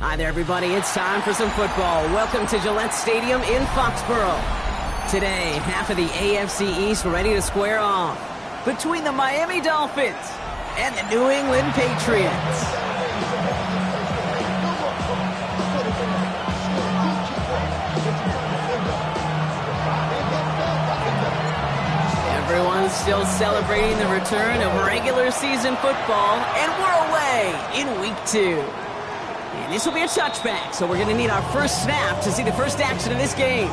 Hi there, everybody. It's time for some football. Welcome to Gillette Stadium in Foxborough. Today, half of the AFC East ready to square off between the Miami Dolphins and the New England Patriots. Everyone's still celebrating the return of regular season football, and we're away in week 2. And this will be a touchback, so we're going to need our first snap to see the first action of this game.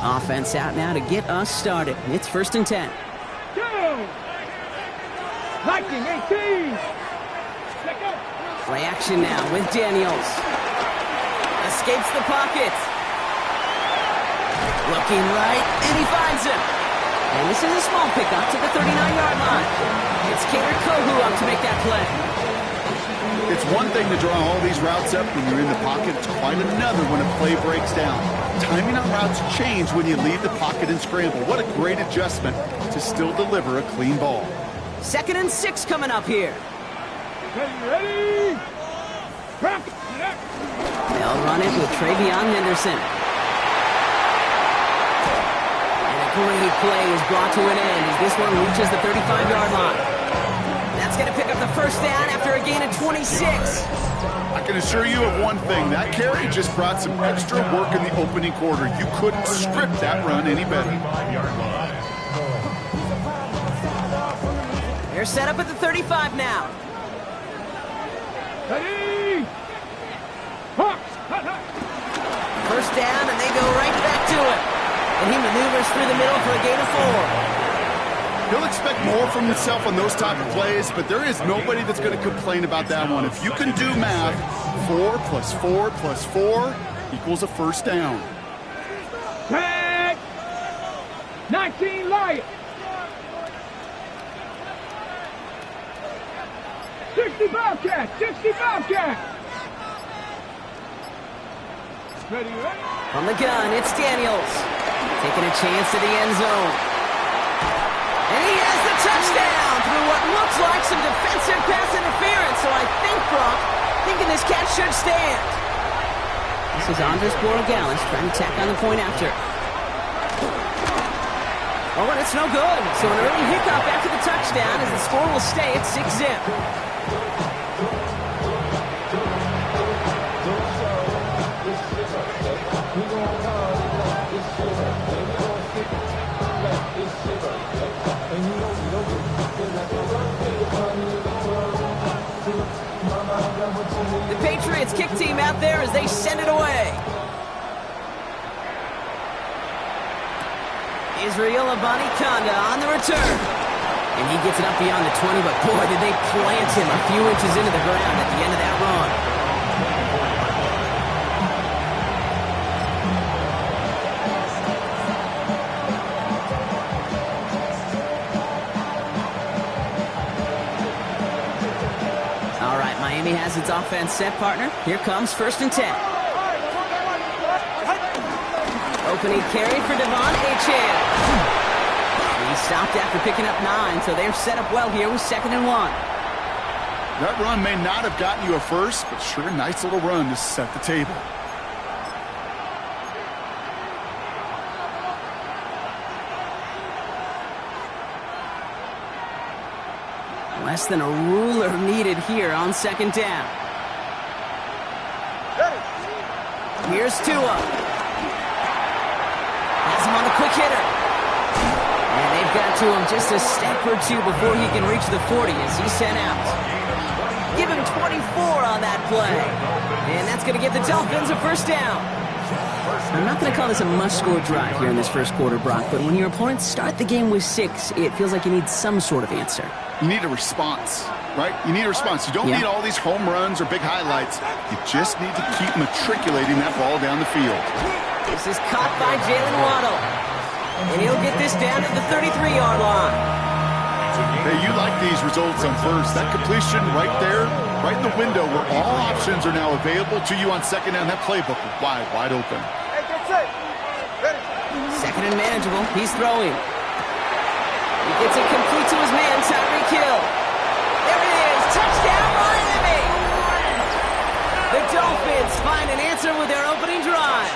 Offense out now to get us started. It's 1st and 10. Go! 19-18! Play action now with Daniels. Escapes the pocket. Looking right, and he finds him. And this is a small pickup to the 39-yard line. It's Kader Kohu up to make that play. It's one thing to draw all these routes up when you're in the pocket. It's quite another when a play breaks down. Timing on routes change when you leave the pocket and scramble. What a great adjustment to still deliver a clean ball. 2nd and 6 coming up here. Ready? Rock! They'll run it with Travion Henderson. Great play is brought to an end as this one reaches the 35-yard line. That's going to pick up the first down after a gain of 26. I can assure you of one thing. That carry just brought some extra work in the opening quarter. You couldn't script that run any better. They're set up at the 35 now. Ready? First down, and they go right back to it. And he maneuvers through the middle for a gain of 4. He'll expect more from himself on those type of plays, but there is nobody that's going to complain about that one. If you can do math, 4 plus 4 plus 4 equals a first down. Tag! 19 Lions! 60 Bobcats! 60 Bobcats! Ready? From the gun, it's Daniels. Taking a chance to the end zone. And he has the touchdown through what looks like some defensive pass interference. So I think, Brock, thinking this catch should stand. This is Andres Borregales trying to tack on the point after. Oh, and it's no good. So an early hiccup after the touchdown as the score will stay at 6-zip. The Patriots kick team out there as they send it away. Israel Abanikanda on the return. And he gets it up beyond the 20, but boy, did they plant him a few inches into the ground at the end of that run. Miami has its offense set, partner. Here comes 1st and 10. Opening carry for Devon Achane. He stopped after picking up 9, so they're set up well here with 2nd and 1. That run may not have gotten you a first, but sure a nice little run to set the table. Less than a ruler needed here on 2nd down. Here's Tua. Has him on the quick hitter. And they've got to him just a step or two before he can reach the 40 as he's sent out. Give him 24 on that play. And that's going to give the Dolphins a first down. I'm not going to call this a must-score drive here in this first quarter, Brock, but when your opponents start the game with 6, it feels like you need some sort of answer. You need a response, right? You need a response. You don't need all these home runs or big highlights. You just need to keep matriculating that ball down the field. This is caught by Jalen Waddle. And he'll get this down to the 33-yard line. Hey, you like these results on first. That completion right there, right in the window where all options are now available to you on 2nd down. That playbook wide open. Second and manageable. He's throwing. He gets it complete to his man, Tyreek Hill. There it is. Touchdown, Miami. The Dolphins find an answer with their opening drive.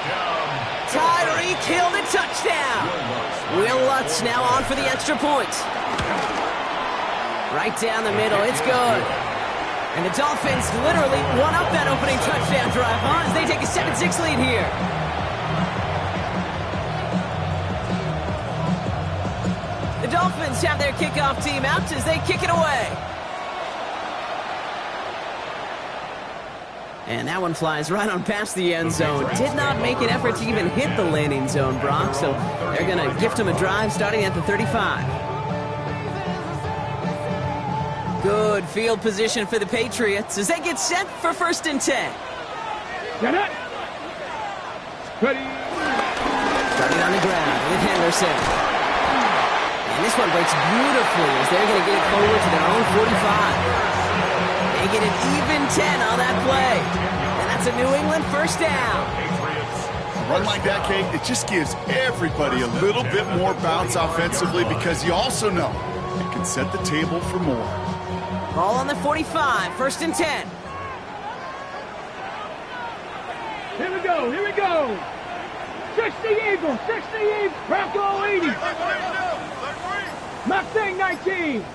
Tyreek Hill, the touchdown. Will Lutz now on for the extra point. Right down the middle. It's good. And the Dolphins literally won up that opening touchdown drive, huh? As they take a 7-6 lead here. The Dolphins have their kickoff team out as they kick it away. And that one flies right on past the end zone. Did not make an effort to even hit the landing zone, Brock. So they're going to gift him a drive starting at the 35. Good field position for the Patriots as they get set for 1st and 10. Get it. Ready. Starting on the ground with Henderson. And this one breaks beautifully as they're going to get it forward to their own 45. They get an even 10 on that play. And that's a New England 1st down. A run like that, Kate, it just gives everybody a little bit more bounce offensively because you also know it can set the table for more. Ball on the 45, 1st and 10. Here we go, here we go. 60 Eagles, 60 Eagles. Bronco 80. Mustang 19.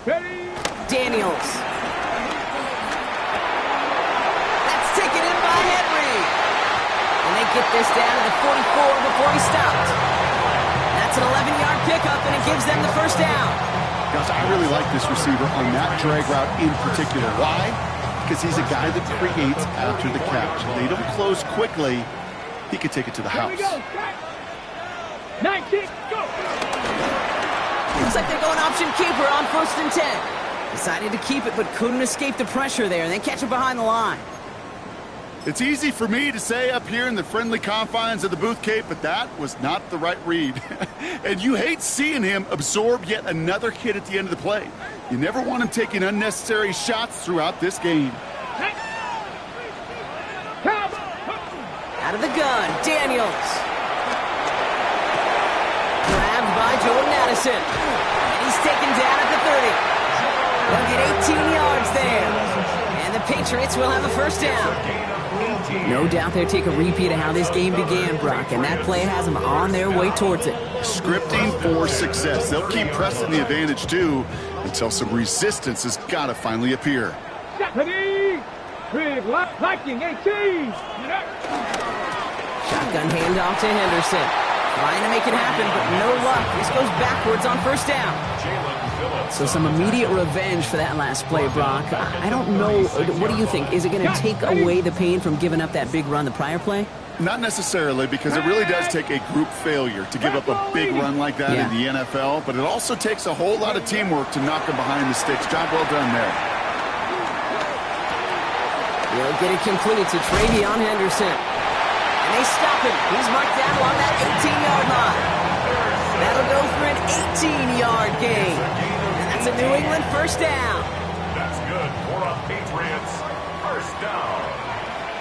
Ready. Daniels. That's taken in by Henry. And they get this down to the 44 before he stopped. That's an 11-yard pickup, and it gives them the 1st down. Gosh, I really like this receiver on that drag route in particular. Why? Because he's a guy that creates after the catch. They don't close quickly. He could take it to the house. Here we go. 19, go. Looks like they're going option keeper on 1st and 10. Decided to keep it, but couldn't escape the pressure there, and they catch it behind the line. It's easy for me to say up here in the friendly confines of the booth, Kate, but that was not the right read. And you hate seeing him absorb yet another hit at the end of the play. You never want him taking unnecessary shots throughout this game. Out of the gun, Daniels. Grabbed by Jordan Addison. And he's taken down at the 30. They'll get 18 yards there. And the Patriots will have a 1st down. No doubt they'll take a repeat of how this game began, Brock, and that play has them on their way towards it. Scripting for success. They'll keep pressing the advantage, too, until some resistance has got to finally appear. Ready. Big Viking 18. Shotgun handoff to Henderson. Trying to make it happen, but no luck. This goes backwards on 1st down. So some immediate revenge for that last play, Brock. I don't know. What do you think? Is it going to take away the pain from giving up that big run the prior play? Not necessarily, because it really does take a group failure to give up a big run like that in the NFL, but it also takes a whole lot of teamwork to knock them behind the sticks. Job well done there. He'll get it complete to Travion Henderson. And they stop him. He's marked down along that 18-yard line. That'll go for an 18-yard gain. And that's a New England 1st down. That's good for a Patriots 1st down.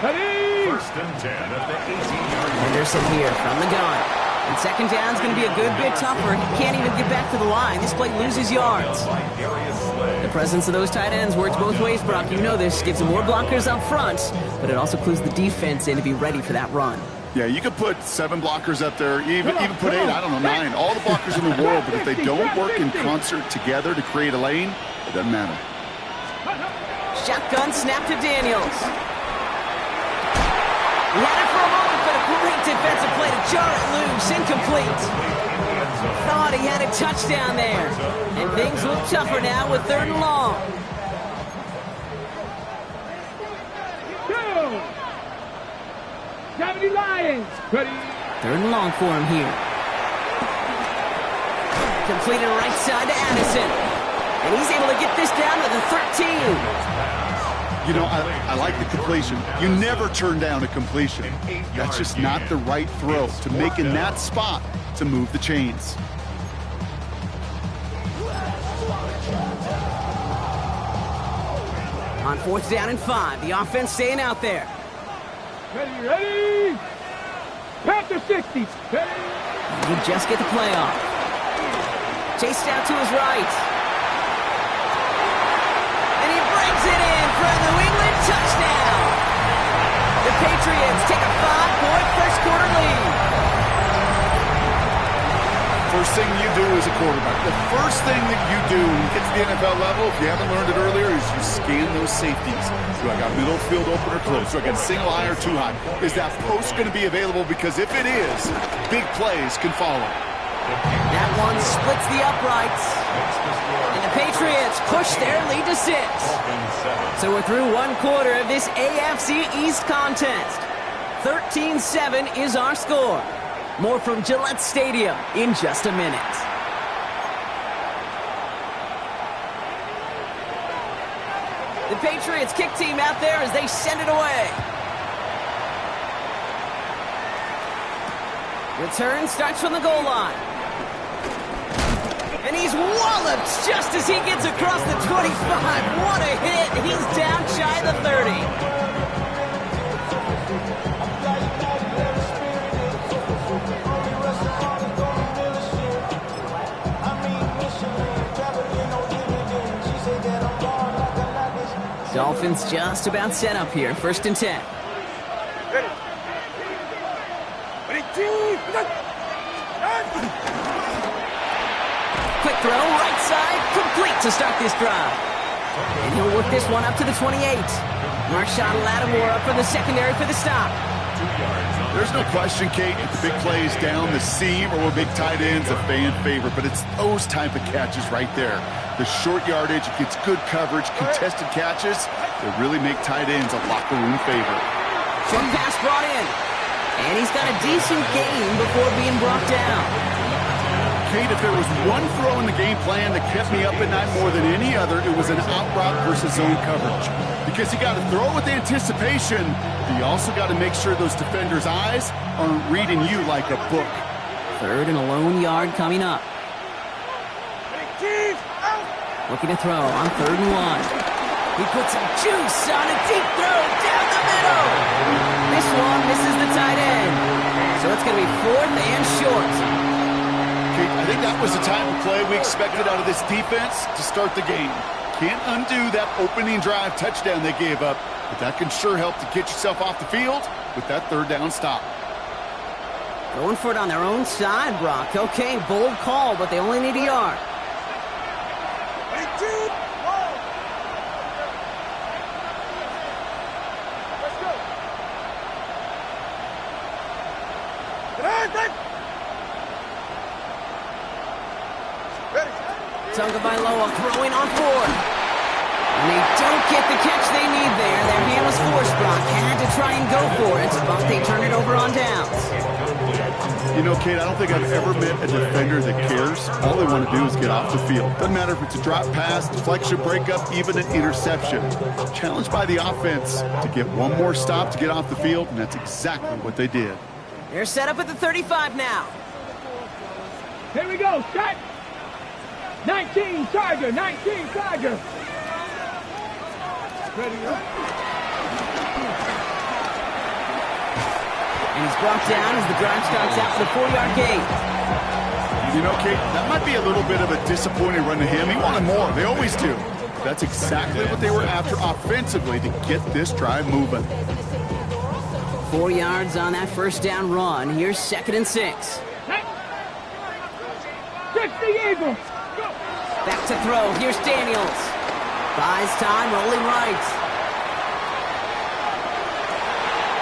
Ready. 1st and 10 at the 18-yard line. Henderson here from the gun. And 2nd down's going to be a good bit tougher. He can't even get back to the line. This play loses yards. The presence of those tight ends works both ways, Brock. You know this. Gives them more blockers up front, but it also clues the defense in to be ready for that run. Yeah, you could put 7 blockers up there, even put 8, I don't know, 9. All the blockers in the world, but if they don't work in concert together to create a lane, it doesn't matter. Shotgun snap to Daniels. He had it for a moment, but a great defensive play to jar it loose. Incomplete. Thought he had a touchdown there. And things look tougher now with 3rd and long. Go. 70 Lions. Ready. 3rd and long for him here. Completed right side to Addison. And he's able to get this down to the 13. You know, I like the completion. You never turn down a completion. That's just not the right throw to make in that spot to move the chains. On 4th down and 5, the offense staying out there. Ready, ready. Panther 60. Ready. You just get the play off. Chased out to his right. And he brings it in for a New England touchdown. The Patriots take a 5-point first quarter lead. First thing you do as a quarterback, the first thing that you do when you get to the NFL level, if you haven't learned it earlier, is you scan those safeties. Do I got middle field open or close? Do I got single high or two high? Is that post going to be available? Because if it is, big plays can follow. That one splits the uprights. And the Patriots push their lead to 6. So we're through one quarter of this AFC East contest. 13-7 is our score. More from Gillette Stadium in just a minute. The Patriots kick team out there as they send it away. Return starts from the goal line. And he's walloped just as he gets across the 25. What a hit. He's down shy of the 30. Dolphins just about set up here. 1st and 10. Quick throw, right side, complete to start this drive. And he'll work this one up to the 28. Marshawn Lattimore up from the secondary for the stop. There's no question, Kate, if the big plays down the seam or big tight ends, a fan favorite, but it's those type of catches right there. The short yardage, it gets good coverage, contested catches that really make tight ends a locker room favorite. Short pass brought in. And he's got a decent gain before being brought down. Kate, if there was one throw in the game plan that kept me up at night more than any other, it was an out route versus zone coverage. Because you got to throw with anticipation, but you also got to make sure those defenders' eyes aren't reading you like a book. 3rd and a lone yard coming up. Looking to throw on 3rd and 1. He puts some juice on a deep throw down the middle. This one misses the tight end. So it's going to be 4th and short. Kate, I think that was the type of play we expected out of this defense to start the game. Can't undo that opening drive touchdown they gave up, but that can sure help to get yourself off the field with that 3rd down stop. Going for it on their own side, Brock. Okay, bold call, but they only need a yard. Tagovailoa throwing on 4th. And they don't get the catch they need there. Their hand was forced, Brock. Had to try and go for it, but they turn it over on downs. You know, Kate, I don't think I've ever met a defender that cares. All they want to do is get off the field. Doesn't matter if it's a drop pass, deflection, breakup, even an interception. Challenged by the offense to get one more stop to get off the field, and that's exactly what they did. They're set up at the 35 now. Here we go, set. 19 Charger, 19 Charger. Ready up. And he's brought down as the drive starts out for the 4-yard gain. You know, Kate, that might be a little bit of a disappointing run to him. He wanted more. They always do. But that's exactly what they were after offensively to get this drive moving. 4 yards on that 1st down run. Here's 2nd and 6. 60 Eagles. Back to throw. Here's Daniels. Buys time, rolling right.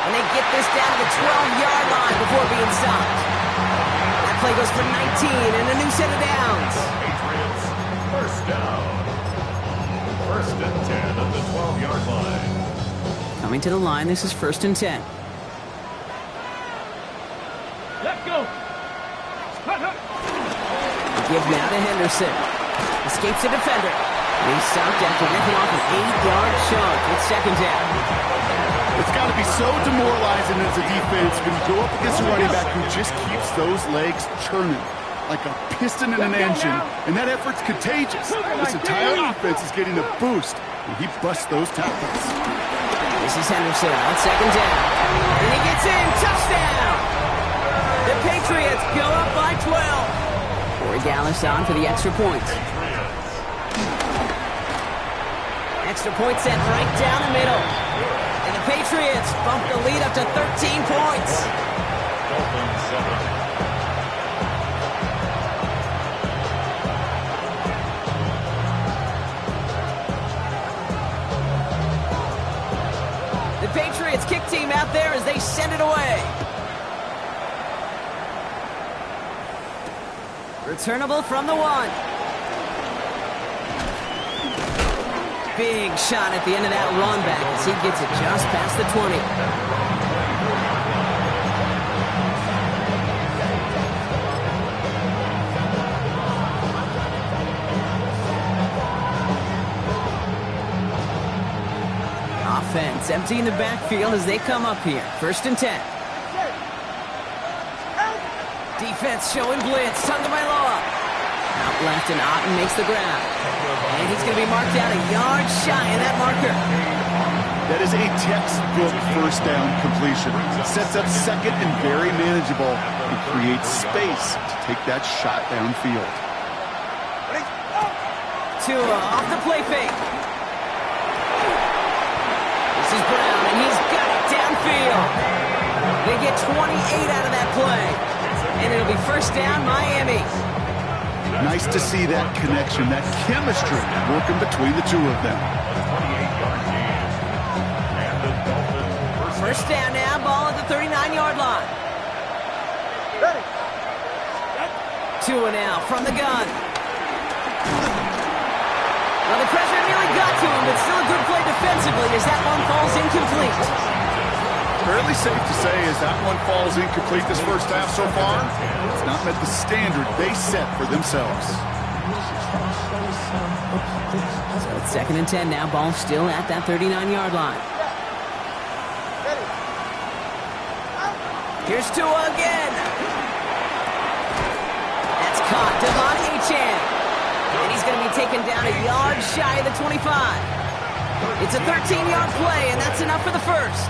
And they get this down to the 12-yard line before being stopped. That play goes for 19 and a new set of downs. Patriots, 1st down. 1st and 10 at the 12-yard line. Coming to the line, this is 1st and 10. Let's go. Give now to Henderson. Escapes the defender. And he's stopped after ripping off an 8-yard chunk. It's 2nd down. It's got to be so demoralizing as a defense when you go up against a running back who just keeps those legs churning like a piston in an engine, and that effort's contagious. This entire offense is getting a boost when he busts those tackles. This is Henderson on 2nd down. And he gets in. Touchdown! The Patriots go up by 12. 4 Gallus on for the extra point. Extra point sent right down the middle. And the Patriots bump the lead up to 13 points. Dolphins 7. The Patriots kick team out there as they send it away. Returnable from the 1. Big shot at the end of that run back as he gets it just past the 20. Offense emptying the backfield as they come up here. 1st and 10. Defense showing blitz. Tagovailoa. Out left and Otten makes the grab. And he's going to be marked out a yard shy of that marker. That is a textbook first down completion. Sets up second and very manageable. It creates space to take that shot downfield. Tua off the play fake. This is Brown, and he's got it downfield. They get 28 out of that play. And it'll be 1st down, Miami. Nice to see that connection, that chemistry working between the two of them. 1st down now, ball at the 39-yard line. Tua now from the gun. Well, the pressure nearly got to him, but still a good play defensively as that one falls incomplete. Fairly safe to say as that one falls incomplete this first half so far, it's not met the standard they set for themselves. So it's 2nd and 10 now, ball still at that 39-yard line. Here's Tua again. That's caught. Devon Achane. And he's going to be taken down a yard shy of the 25. It's a 13-yard play, and that's enough for the first.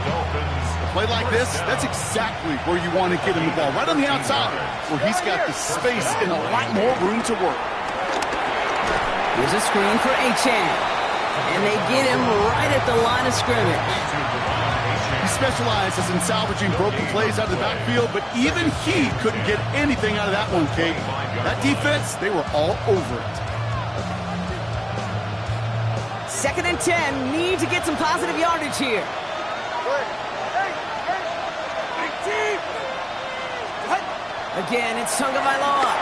A play like this, that's exactly where you want to get him the ball. Right on the outside, where he's got the space and a lot more room to work. Here's a screen for Achane. And they get him right at the line of scrimmage. He specializes in salvaging broken plays out of the backfield, but even he couldn't get anything out of that one, Kate. That defense, they were all over it. 2nd and 10, need to get some positive yardage here. Again, it's Tagovailoa.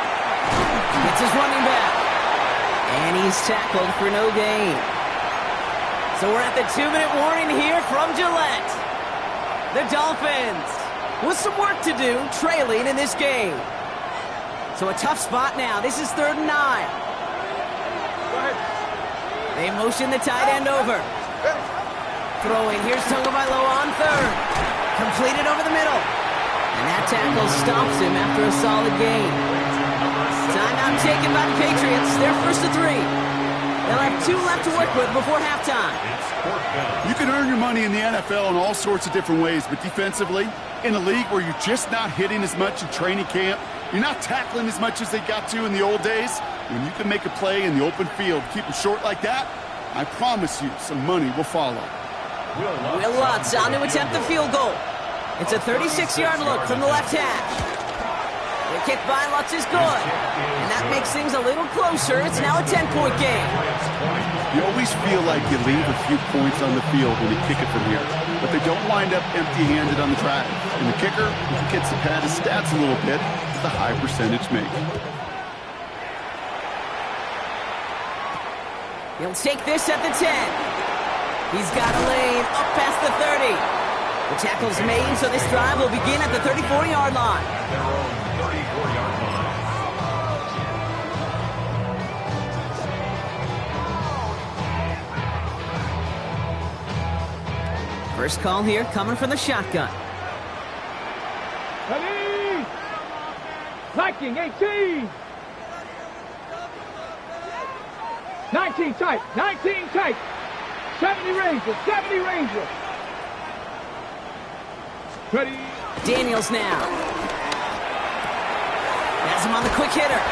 Gets his running back. And he's tackled for no gain. So we're at the 2-minute warning here from Gillette. The Dolphins with some work to do, trailing in this game. So a tough spot now. This is 3rd and 9. They motion the tight end over. Throwing, here's Tagovailoa on 3rd. Completed over the middle. And that tackle stops him after a solid gain. Timeout taken by the Patriots. They're 1st and 3. They'll have 2 left to work with before halftime. You can earn your money in the NFL in all sorts of different ways, but defensively, in a league where you're just not hitting as much in training camp, you're not tackling as much as they got to in the old days, when you can make a play in the open field, keep it short like that, I promise you some money will follow. Will Lutz on to attempt the field goal. It's a 36-yard look from the left hash. The kick by Lutz is good. And that makes things a little closer. It's now a 10-point game. You always feel like you leave a few points on the field when you kick it from here, but they don't wind up empty-handed on the drive. And the kicker, he gets to pad his stats a little bit with a high percentage make. He'll take this at the 10. He's got a lane up past the 30. The tackle's made, so this drive will begin at the 34-yard line. Their own 34-yard line. First call here coming from the shotgun. Ready? Liking 18. 19 tight. 19 tight. 70 Rangers. 70 Rangers. Ready? Daniels now. Has him on the quick hitter.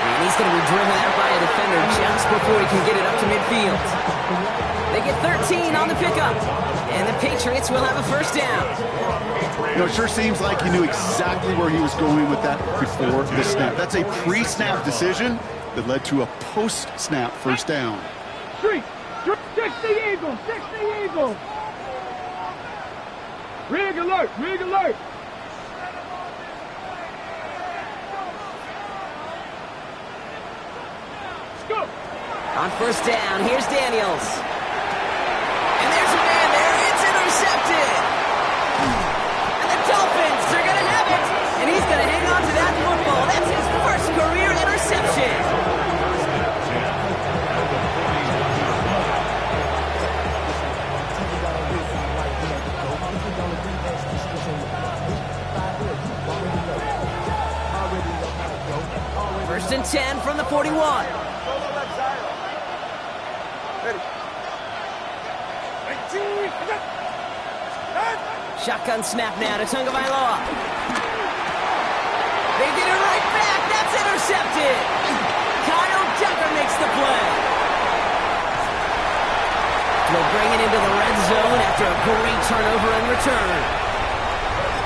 And he's going to be driven out by a defender just before he can get it up to midfield. They get 13 on the pickup. And the Patriots will have a first down. You know, it sure seems like he knew exactly where he was going with that before the snap. That's a pre-snap decision that led to a post-snap first down. 60 Eagles, 60 Eagles. Rig alert, rig alert. Let's go. On first down, here's Daniels. And there's a man there. It's intercepted. And the Dolphins are going to have it. And he's going to hang on to that football. That's his first career interception. First and 10 from the 41. Shotgun snap now to Tagovailoa. They get it right back. That's intercepted. Kyle Tucker makes the play. They'll bring it into the red zone after a great turnover and return.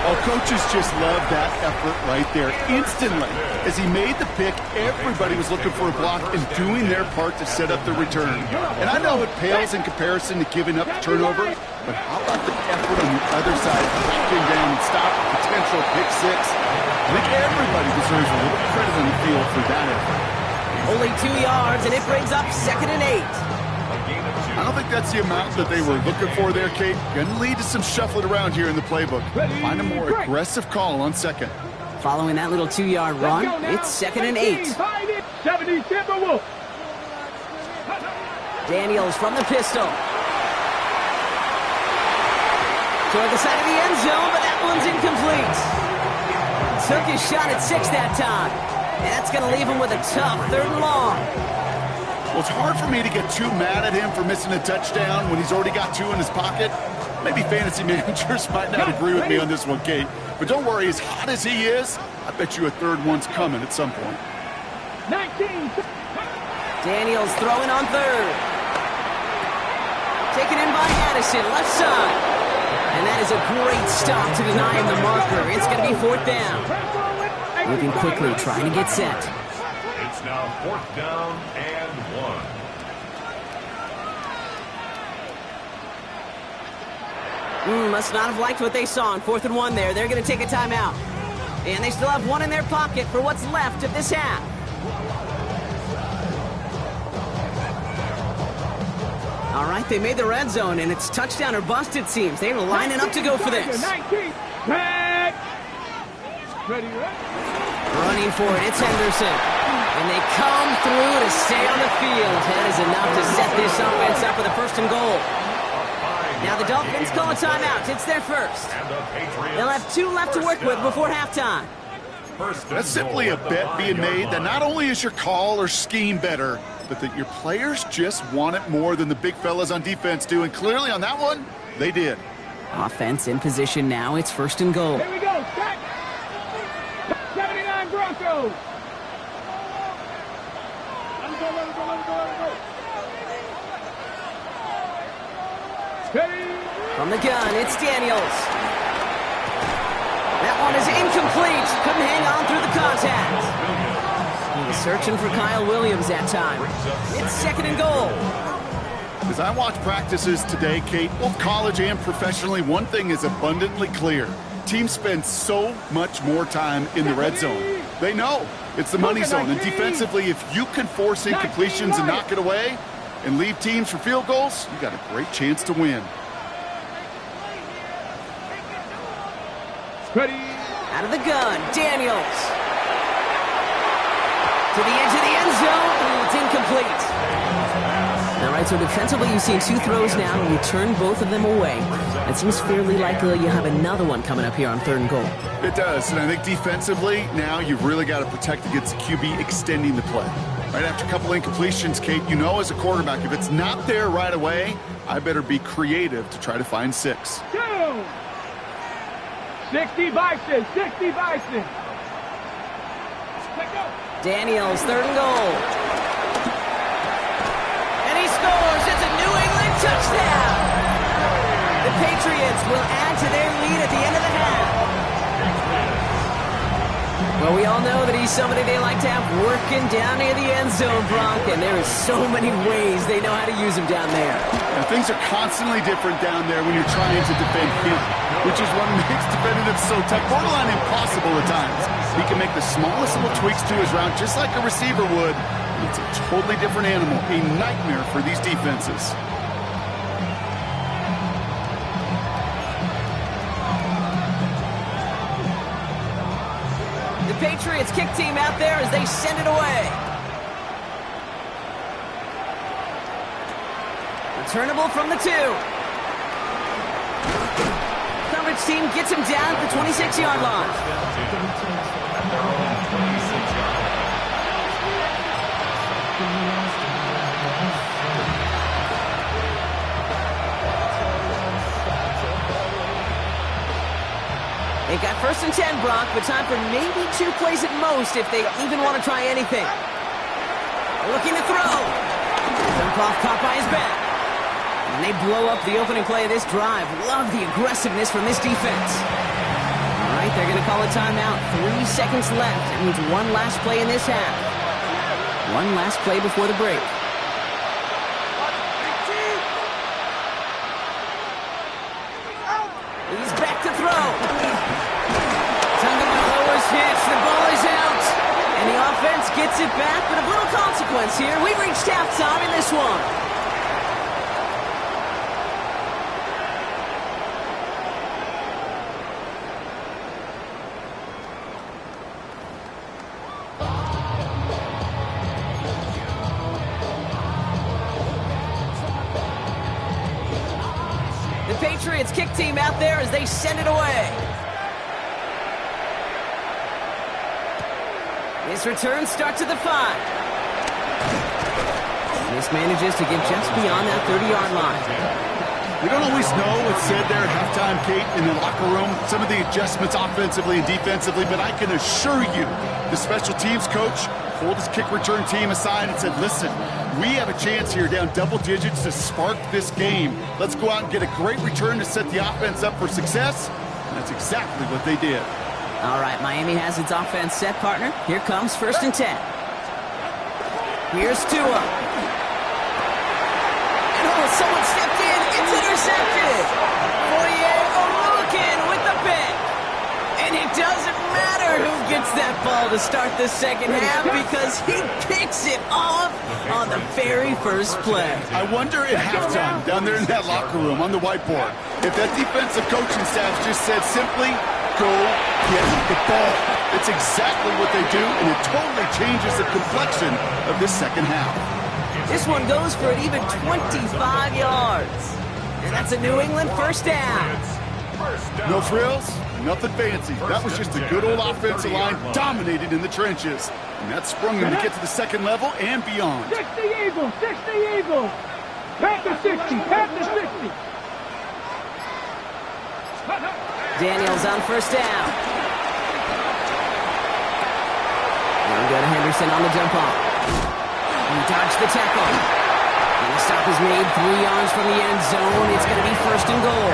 Well, coaches just love that effort right there. Instantly, as he made the pick, everybody was looking for a block and doing their part to set up the return. And I know it pales in comparison to giving up the turnover, but how about the effort on the other side, tracking down and stop a potential pick six? I think everybody deserves a little credit on the field for that effort. Only 2 yards, and it brings up 2nd and 8. I don't think that's the amount that they were looking for there, Kate. Going to lead to some shuffling around here in the playbook. Find a more aggressive call on second. Following that little 2-yard run, it's 2nd and 8. 70 Timberwolves. Daniels from the pistol. Toward the side of the end zone, but that one's incomplete. Took his shot at 6 that time. And that's going to leave him with a tough 3rd and long. Well, it's hard for me to get too mad at him for missing a touchdown when he's already got 2 in his pocket. Maybe fantasy managers might not agree with me on this one, Kate. But don't worry, as hot as he is, I bet you a 3rd one's coming at some point. 19. Daniels throwing on 3rd. Taken in by Addison, left side. And that is a great stop to deny him the marker. It's going to be 4th down. Moving quickly, trying to get set. It's now 4th down and 1. Must not have liked what they saw on 4th and 1 there. They're going to take a timeout. And they still have 1 in their pocket for what's left of this half. All right, they made the red zone, and it's touchdown or bust, it seems. They were lining up to go for this. 19. Ready. Running for it, it's Henderson. And they come through to stay on the field. That is enough to set this offense up with a 1st and goal. Now the Dolphins call a timeout. It's their first. They'll have 2 left to work with before halftime. That's simply a bet being made that not only is your call or scheme better, but that your players just want it more than the big fellas on defense do. And clearly on that one, they did. Offense in position now. It's 1st and goal. Here we go. Set. 79 Broncos. Let me go. From the gun, it's Daniels. That one is incomplete. Couldn't hang on through the contact. He was searching for Kyle Williams that time. It's 2nd and goal. As I watch practices today, Kate, both college and professionally, one thing is abundantly clear. Teams spend so much more time in the red zone. They know it's the money zone. And defensively, if you can force incompletions and knock it away and leave teams for field goals, you got a great chance to win. Ready. Out of the gun, Daniels. To the edge of the end zone. Ooh, it's incomplete. All right, so defensively, you've seen 2 throws now, and you turn both of them away. It seems fairly likely you have another one coming up here on 3rd and goal. It does, and I think defensively, now you've really got to protect against the QB extending the play. Right after a couple incompletions, Kate, you know as a quarterback, if it's not there right away, I better be creative to try to find 6. 2. 60 Bison. 60 Bison. Let go. Daniels, 3rd and goal. And he scores. It's a New England touchdown. The Patriots will add to their lead at the end of the half. Well, we all know that he's somebody they like to have working down near the end zone, Brock, and there is so many ways they know how to use him down there. And things are constantly different down there when you're trying to defend him, which is what makes defending him so tough, borderline impossible at times. He can make the smallest little tweaks to his route just like a receiver would. It's a totally different animal, a nightmare for these defenses. The Patriots kick team out there as they send it away. Returnable from the 2. Coverage team gets him down at the 26-yard line. They've got 1st and 10, Brock, but time for maybe 2 plays at most if they even want to try anything. Looking to throw. Dump-off caught by his back. And they blow up the opening play of this drive. Love the aggressiveness from this defense. All right, they're going to call a timeout. 3 seconds left. That means one last play in this half. One last play before the break. He's back to throw. Hits, the ball is out, and the offense gets it back, but of little consequence here. We've reached halftime in this one. The Patriots kick team out there as they send it away. This return starts at the 5. This manages to get just beyond that 30-yard line. We don't always know what's said there at halftime, Kate, in the locker room, some of the adjustments offensively and defensively, but I can assure you the special teams coach pulled his kick return team aside and said, listen, we have a chance here down double digits to spark this game. Let's go out and get a great return to set the offense up for success. And that's exactly what they did. All right, Miami has its offense set, partner. Here comes 1st and 10. Here's Tua. And someone stepped in. It's intercepted. Fourier looking with the pick. And it doesn't matter who gets that ball to start the second half because he picks it off on the very first play. I wonder at halftime, down there in that locker room on the whiteboard, if that defensive coaching staff just said simply, go get the ball. It's exactly what they do, and it totally changes the complexion of this second half. This one goes for an even 25 yards. And that's a New England first down. No frills, nothing fancy. That was just a good old offensive line dominated in the trenches. And that sprung them to get to the second level and beyond. 60 Eagles, 60 Eagles. Pack the 60, pack the 60. Daniels on first down. Now we go to Henderson on the jump off. He dodged the tackle. And the stop is made 3 yards from the end zone. It's going to be 1st and goal.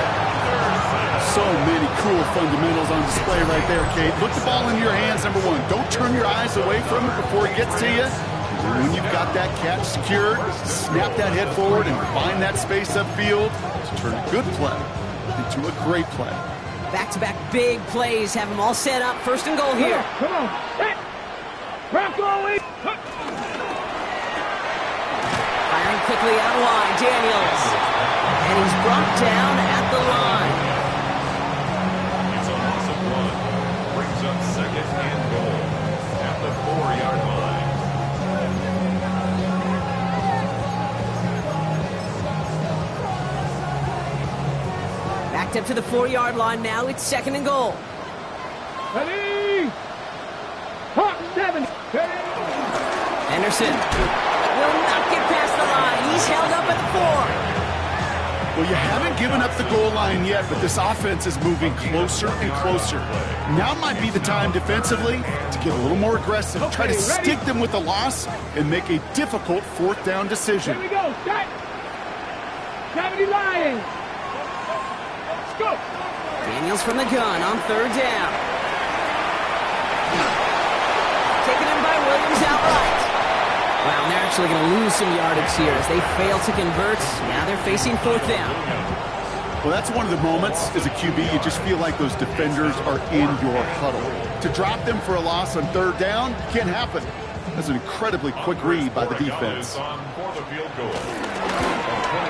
So many cool fundamentals on display right there, Kate. Put the ball in your hands, number 1. Don't turn your eyes away from it before it gets to you. And when you've got that catch secured, snap that head forward and find that space upfield to turn a good play into a great play. Back-to-back big plays have them all set up. 1st and goal here. Come on. Set. Bronco. Firing quickly out wide. Daniels. And he's brought down at the line. It's a loss of 1. Brings up 2nd and goal at the 4-yard line. Backed up to the 4-yard line now. It's 2nd and goal. Ready. Hot 7. Henderson will not get past the line. He's held up at the 4. Well, you haven't given up the goal line yet, but this offense is moving closer and closer. Now might be the time defensively to get a little more aggressive, try to stick them with the loss, and make a difficult fourth down decision. Here we go, set! Gravity Lions! Let's go! Daniels from the gun on third down. Taken in by Williams outright. Wow, and they're actually going to lose some yardage here as they fail to convert. Now they're facing fourth down. Well, that's one of the moments as a QB, you just feel like those defenders are in your huddle. To drop them for a loss on third down can't happen. That's an incredibly quick read by the defense.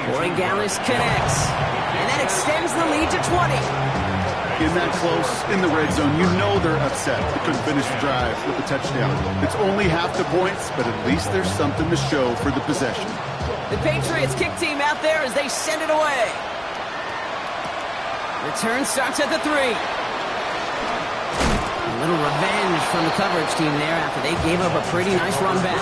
Corey Gallis connects, and that extends the lead to 20. In that close, in the red zone, you know they're upset. They couldn't finish the drive with a touchdown. It's only half the points, but at least there's something to show for the possession. The Patriots kick team out there as they send it away. Return starts at the 3. A little revenge from the coverage team there after they gave up a pretty nice run back.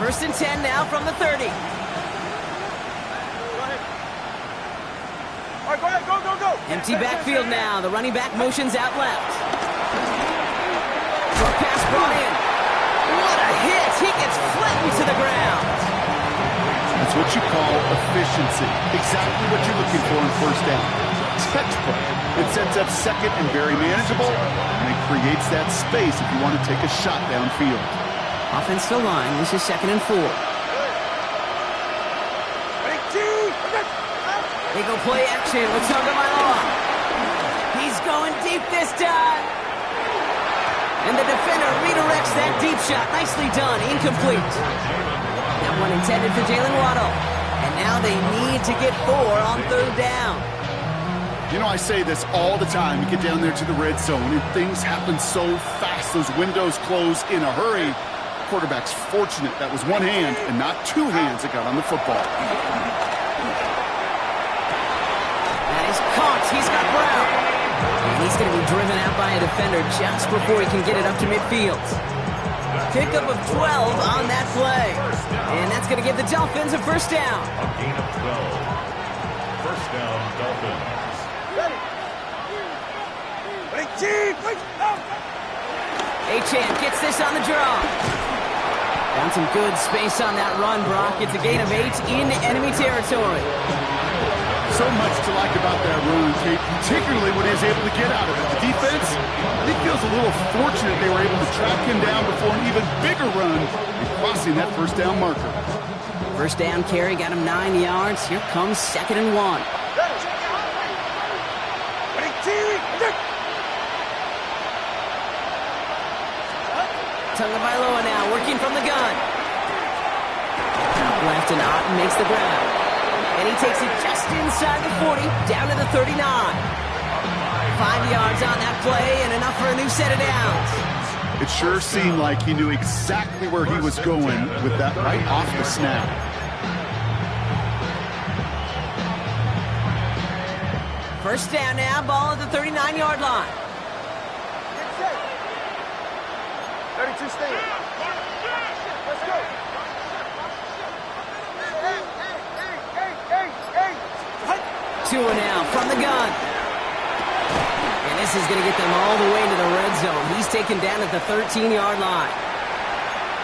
First and 10 now from the 30. All right, go ahead, go! Empty backfield now. The running back motions out left. Short pass brought in. What a hit! He gets flattened to the ground. That's what you call efficiency. Exactly what you're looking for in first down. Textbook. It sets up second and very manageable, and it creates that space if you want to take a shot downfield. Offensive line. This is 2nd and 4. They go play action with Tagovailoa. He's going deep this time. And the defender redirects that deep shot. Nicely done. Incomplete. That one intended for Jalen Waddle. And now they need to get 4 on third down. You know, I say this all the time. You get down there to the red zone, and things happen so fast. Those windows close in a hurry. Quarterback's fortunate that was one hand and not two hands that got on the football. That is caught. He's got Brown. And he's going to be driven out by a defender just before he can get it up to midfield. Pickup of 12 on that play. And that's going to give the Dolphins a first down. A gain of 12. First down, Dolphins. Achane gets this on the draw. Found some good space on that run, Brock. It's a gain of 8 in enemy territory. So much to like about that run, Kate, particularly when he was able to get out of it. The defense, I think, feels a little fortunate they were able to track him down before an even bigger run and crossing that first down marker. First down carry got him 9 yards. Here comes 2nd and 1. Tagovailoa now working from the gun. Out left and Otten makes the grab. And he takes it just inside the 40, down to the 39. 5 yards on that play and enough for a new set of downs. It sure seemed like he knew exactly where he was going with that right off the snap. First down now, ball at the 39-yard line. 32 stay. Let's go. Tua now from the gun. And this is going to get them all the way into the red zone. He's taken down at the 13-yard line.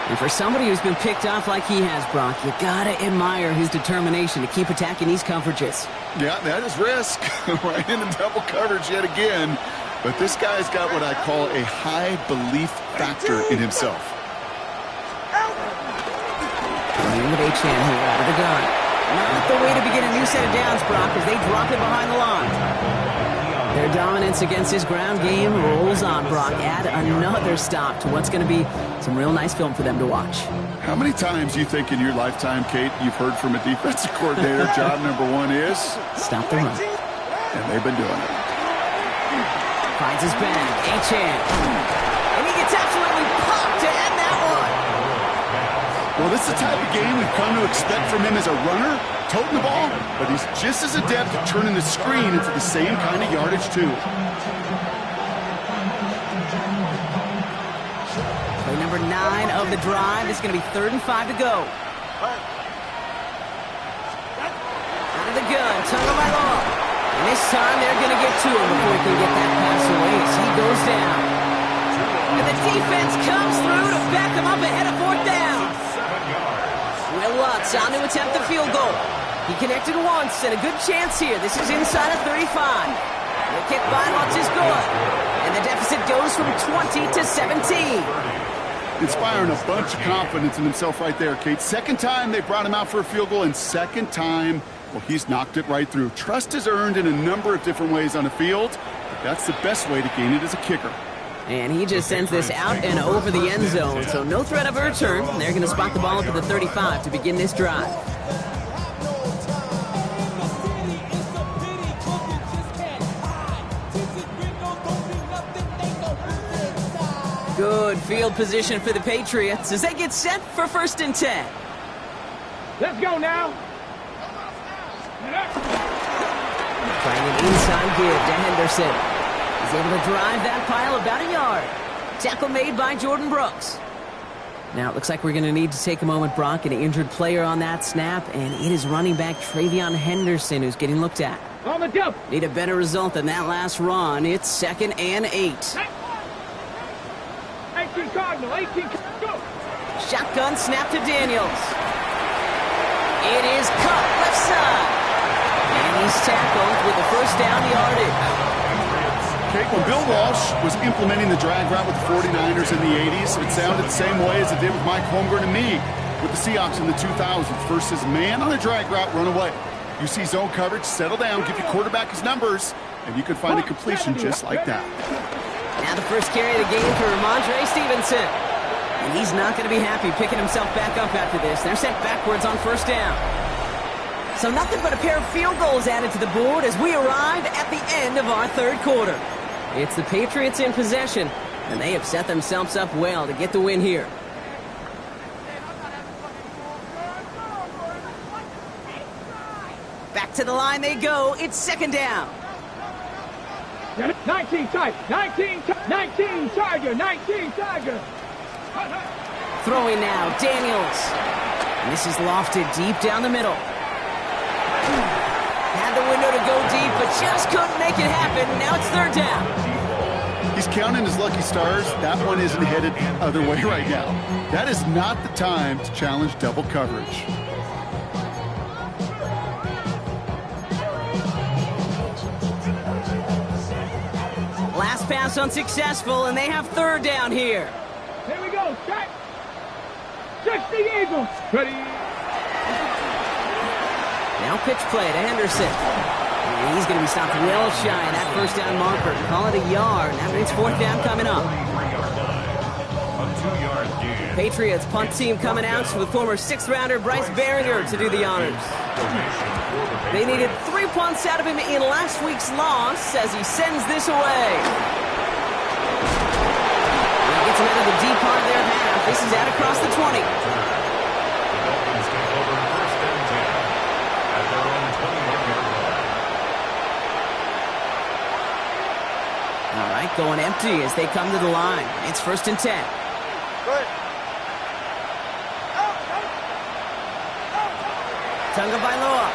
And for somebody who's been picked off like he has, Brock, you got to admire his determination to keep attacking these coverages. Yeah, that is risk. Right in the double coverage yet again. But this guy's got what I call a high belief factor in himself. Coming with Achane here out of the gun. Not the way to begin a new set of downs, Brock, as they drop it behind the line. Their dominance against his ground game rolls on, Brock. Add another stop to what's going to be some real nice film for them to watch. How many times do you think in your lifetime, Kate, you've heard from a defensive coordinator, job number 1 is? Stop the run. And they've been doing it. Finds his back, Achane. And he gets absolutely popped to end that one. Well, this is the type of game we've come to expect from him as a runner, toting the ball, but he's just as adept at turning the screen into the same kind of yardage, too. Play number 9 of the drive. It's going to be 3rd and 5 to go. Out of the gun, Tagovailoa. And this time they're going to get to him before he can get that pass away as he goes down. And the defense comes through to back him up ahead of 4th down. Will Lutz on to attempt the field goal. He connected once and a good chance here. This is inside of 35. The kick by Lutz is good. And the deficit goes from 20 to 17. Inspiring a bunch of confidence in himself right there, Kate. Second time they brought him out for a field goal, and second time, well, he's knocked it right through. Trust is earned in a number of different ways on the field, but that's the best way to gain it as a kicker. And he just sends this out and over the end zone, so no threat of a return. They're going to spot the ball up at the 35 to begin this drive. Good field position for the Patriots as they get set for 1st and 10. Let's go now. Trying an inside give to Henderson. He's able to drive that pile about a yard. Tackle made by Jordan Brooks. Now it looks like we're going to need to take a moment, Brock. An injured player on that snap, and it is running back Travion Henderson who's getting looked at. On the jump. Need a better result than that last run. It's 2nd and 8. 18 Cardinal, 18 go. Shotgun snap to Daniels. It is cut left side. And he's tackled with the 1st down yardage. Okay, when Bill Walsh was implementing the drag route with the 49ers in the 80s, it sounded the same way as it did with Mike Holmgren and me with the Seahawks in the 2000s. Versus man on a drag route, run away. You see zone coverage, settle down, give your quarterback his numbers, and you could find a completion just like that. Now the first carry of the game for Ramondre Stevenson. And he's not going to be happy picking himself back up after this. They're sent backwards on 1st down. So nothing but a pair of field goals added to the board as we arrive at the end of our 3rd quarter. It's the Patriots in possession, and they have set themselves up well to get the win here. Back to the line they go. It's 2nd down. 19 Tiger, 19 Tiger, 19 Tiger. Throwing now, Daniels. And this is lofted deep down the middle. Had the window to go deep, but just couldn't make it happen. Now it's 3rd down. He's counting his lucky stars. That one isn't headed the other way right now. That is not the time to challenge double coverage. Last pass unsuccessful, and they have 3rd down here. Here we go, check. 60 Eagles. Ready. Now pitch play to Henderson. And he's going to be stopped well shy of that 1st down marker. Call it a yard. That means 4th down coming up. Patriots punt team coming out with former 6th rounder Bryce Behringer to do the honors. They needed 3 punts out of him in last week's loss as he sends this away. He gets him out of the deep part of their half. This is out across the 20. Dolphins take over 1st and 10 at their own 21-yard line. All right, going empty as they come to the line. It's 1st and 10. Good. Tagovailoa.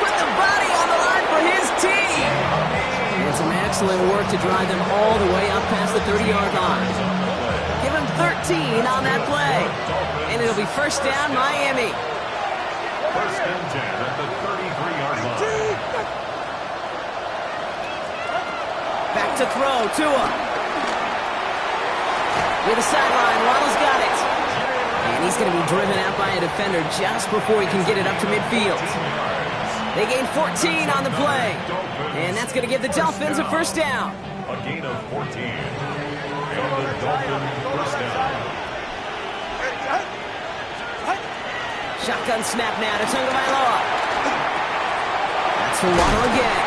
Put the body on the line for his team. And some excellent work to drive them all the way up past the 30-yard line. Give him 13 on that play. And it'll be 1st down, Miami. 1st and 10 at the 33-yard line. Back to throw, Tua. Near the sideline, Waddle's got it. And he's going to be driven out by a defender just before he can get it up to midfield. They gain 14 on the play. And that's going to give the Dolphins a 1st down. A gain of 14. And the Dolphins 1st down. Shotgun snap now to Tagovailoa. That's for Waddle again.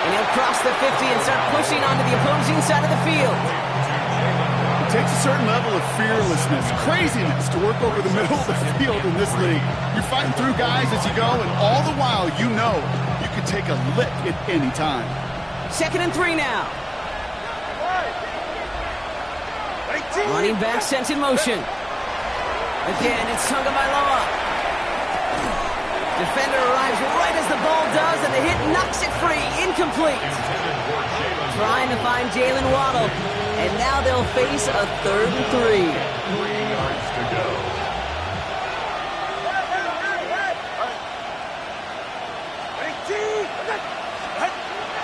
And he'll cross the 50 and start pushing onto the opposing side of the field. The takes a certain level of fearlessness, craziness to work over the middle of the field in this league. You're fighting through guys as you go, and all the while you know you can take a lick at any time. 2nd and 3 now. Running back sent in motion. Again, it's Tagovailoa. Defender arrives right as the ball does, and the hit knocks it free. Incomplete. Trying to find Jalen Waddle. And now they'll face a 3rd and 3. 3 yards to go.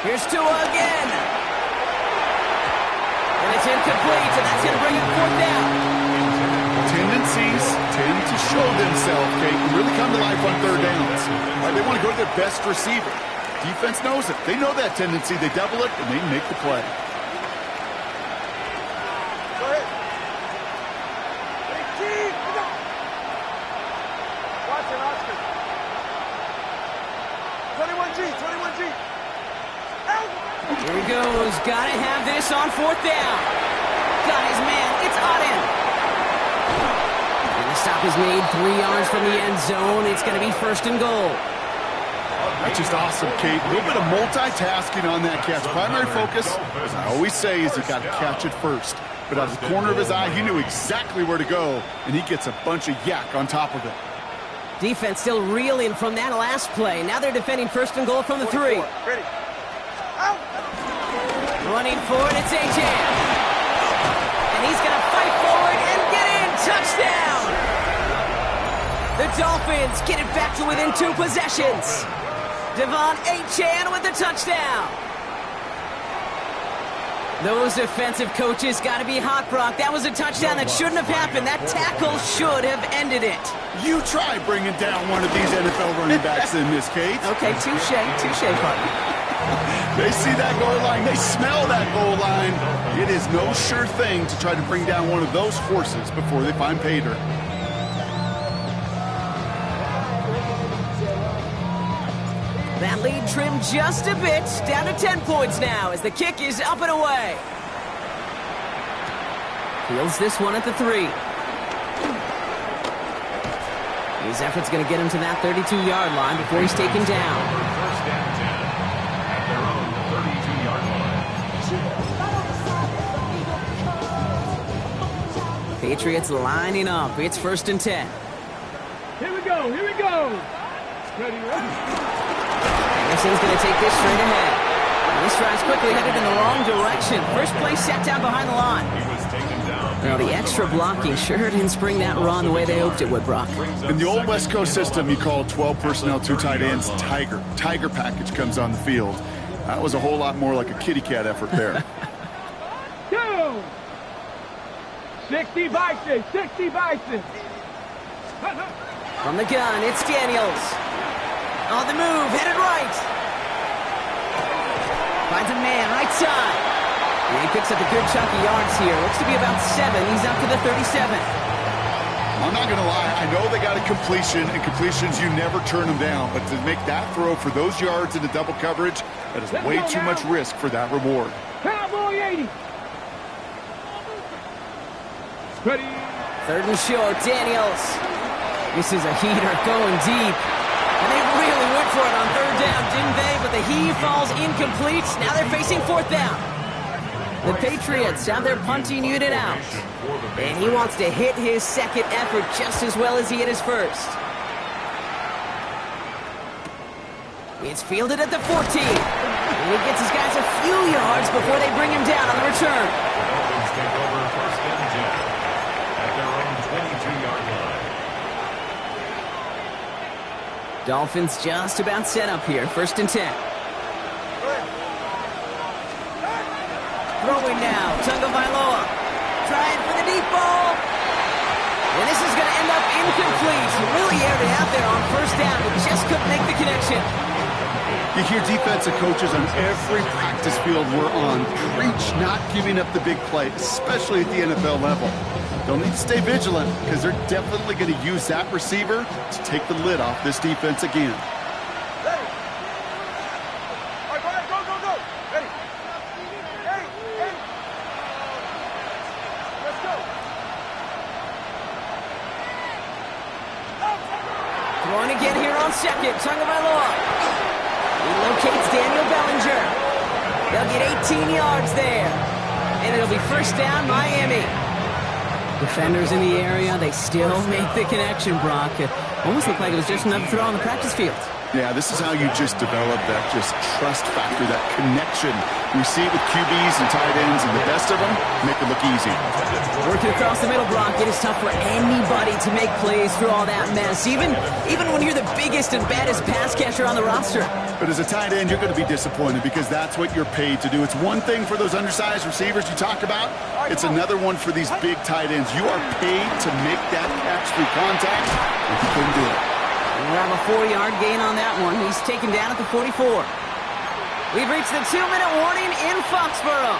Here's Tua again. And it's incomplete, and that's going to bring up 4th down. Tendencies tend to show themselves, Kate, and really come to life on 3rd downs. They want to go to their best receiver. Defense knows it. They know that tendency. They double it, and they make the play. Here he goes. Got to have this on 4th down. Got his man. It's Auden. And the stop is made 3 yards from the end zone. It's going to be 1st and goal. That's just awesome, Kate. A little bit of multitasking on that catch. Primary focus, as I always say, is you got to catch it first. But out of the corner of his eye, he knew exactly where to go, and he gets a bunch of yak on top of it. Defense still reeling from that last play. Now they're defending 1st and goal from the 3. Ready. Running forward, it's A.J. And he's going to fight forward and get in. Touchdown! The Dolphins get it back to within 2 possessions. Devon Achane with the touchdown. Those defensive coaches got to be hot, Brock. That was a touchdown that shouldn't have happened. That tackle should have ended it. You try bringing down one of these NFL running backs in, Miss Kate. Okay, touche, partner. They see that goal line. They smell that goal line. It is no sure thing to try to bring down one of those horses before they find pay dirt. That lead trimmed just a bit, down to 10 points now as the kick is up and away. Fields this one at the 3. His effort's going to get him to that 32-yard line before he's taken down. 1st and 10 at their own 32-yard line. Patriots lining up. It's 1st and 10. Here we go. Here we go. Ready, ready. Anderson's going to take this straight ahead. And this drive's quickly headed in the wrong direction. First play sat down behind the line. He was taken down. Well, the extra blocking sure didn't spring that run the way they hoped it would, Brock. In the old West Coast system, you call 12 personnel, 2 tight ends, Tiger. Tiger package comes on the field. That was a whole lot more like a kitty cat effort there. 2. 60 Bison. 60 Bison. From the gun, it's Daniels. On the move, headed right. Finds a man, right side. And he picks up a good chunk of yards here. Looks to be about 7. He's up to the 37. I'm not going to lie. I know they got a completion, and completions, you never turn them down. But to make that throw for those yards into double coverage, that is way too much risk for that reward. Cowboy 80. Ready. 3rd and short, Daniels. This is a heater going deep. And they really went for it on 3rd down, didn't they? But the heave falls incomplete. Now they're facing 4th down. The Patriots have their punting unit out. And he wants to hit his 2nd effort just as well as he hit his 1st. It's fielded at the 14. And he gets his guys a few yards before they bring him down on the return. Dolphins take over 1st and 10 at their own 22-yard line. Dolphins just about set up here. 1st and 10. Throwing now. Tagovailoa. Trying for the deep ball. And this is going to end up incomplete. Really aired it out there on 1st down, but just couldn't make the connection. You hear defensive coaches on every practice field we're on preach not giving up the big play, especially at the NFL level. They'll need to stay vigilant because they're definitely going to use that receiver to take the lid off this defense again. Ready. All right, go. Ready. Hey. Let's Throwing again here on second. Tagovailoa. He locates Daniel Bellinger. They'll get 18 yards there. And it'll be first down, Miami. Defenders in the area, they still make the connection, Brock. It almost looked like it was just another throw on the practice field. Yeah, this is how you just develop that just trust factor, that connection. We see it with QBs and tight ends, and the best of them make it look easy. Working across the middle, Brock, it is tough for anybody to make plays through all that mess, even when you're the biggest and baddest pass catcher on the roster. But as a tight end, you're going to be disappointed because that's what you're paid to do. It's one thing for those undersized receivers you talk about. It's another one for these big tight ends. You are paid to make that catch through contact, and you couldn't do it. We'll have a 4-yard gain on that one. He's taken down at the 44. We've reached the 2-minute warning in Foxborough.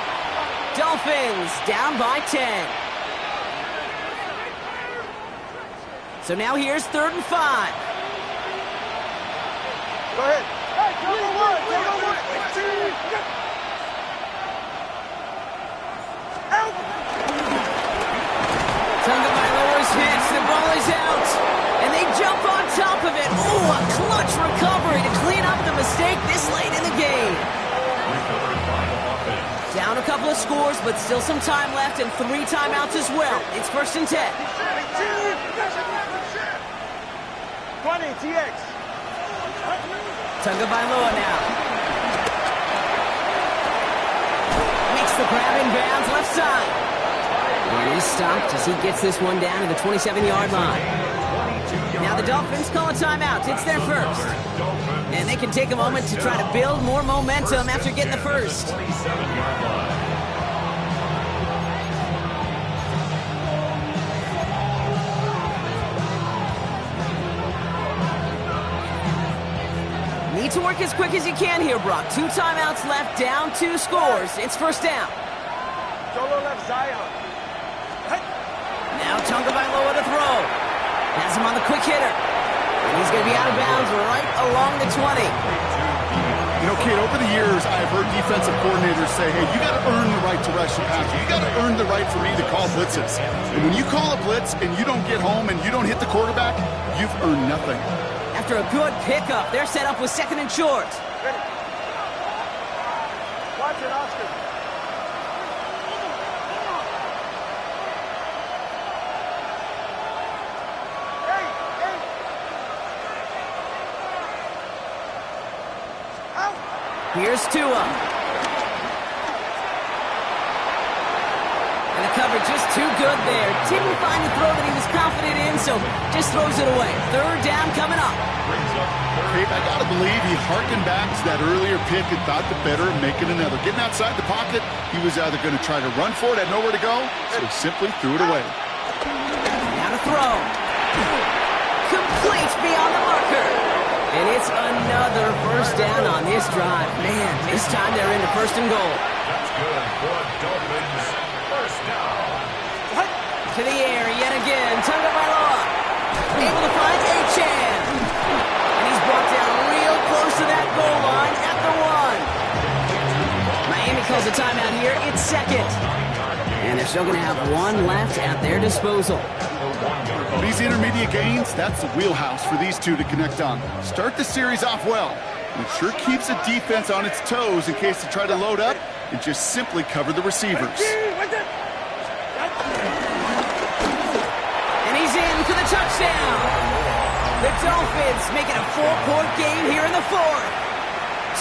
Dolphins down by 10. So now here's 3rd and 5. Go ahead. Hey, take over. Tagovailoa's hit. The ball is out. And they jump on top of it. Ooh, a clutch recovery to clean up the mistake this late in the game. Down a couple of scores, but still some time left and 3 timeouts as well. It's 1st and 10. 20, TX. Tagovailoa now. Makes the grab in bounds left side. And he's stopped as he gets this one down to the 27-yard line. Now the Dolphins call a timeout. It's their first. And they can take a moment to try to build more momentum after getting the first. Need to work as quick as you can here, Brock. 2 timeouts left, down 2 scores. It's 1st down. Solo left Zion. Now Tagovailoa to throw. Has him on the quick hitter. And he's going to be out of bounds right along the 20. You know, Kate, over the years, I've heard defensive coordinators say, hey, you got to earn the right to rush the passer. You got to earn the right for me to call blitzes. And when you call a blitz and you don't get home and you don't hit the quarterback, you've earned nothing. After a good pickup, they're set up with 2nd and short. Watch it, Oscar. Here's Tua. And the cover just too good there. Didn't find a throw that he was confident in, so just throws it away. 3rd down coming up. Kate, I got to believe he harkened back to that earlier pick and thought the better of making another. Getting outside the pocket, he was either going to try to run for it, had nowhere to go, so he simply threw it away. Now to throw. Complete beyond the marker. And it's another 1st down on this drive. Man, this time they're into 1st and goal. That's good for Dolphins. 1st down. To the air yet again. Tagovailoa able to find Achane. And he's brought down real close to that goal line at the 1. Miami calls a timeout here. It's 2nd. And they're still going to have 1 left at their disposal. These intermediate gains, that's the wheelhouse for these two to connect on. Start the series off well. It sure keeps the defense on its toes in case they try to load up and just simply cover the receivers. And he's in for the touchdown. The Dolphins make it a 4-point game here in the 4th.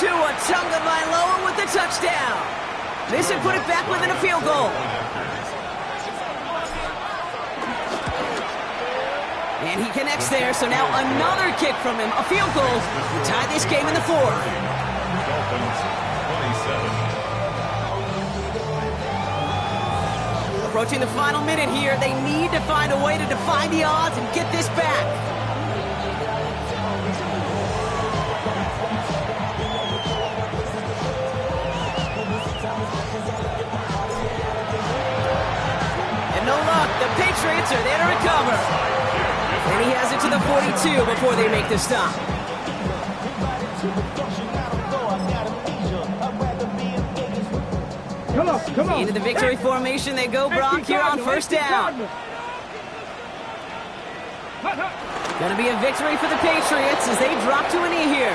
Tua Tagovailoa with the touchdown. This would put it back within a field goal. And he connects there, so now another kick from him. A field goal to tie this game in the 4th. Dolphins 27. Approaching the final minute here, they need to find a way to defy the odds and get this back. And no luck, the Patriots are there to recover. And he has it to the 42 before they make the stop. Come on. Into the victory formation they go, Brock, here on 1st down. Hut, hut. Going to be a victory for the Patriots as they drop to a knee here.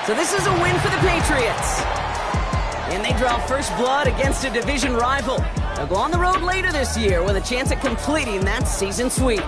So this is a win for the Patriots. And they draw first blood against a division rival. They'll go on the road later this year with a chance at completing that season sweep.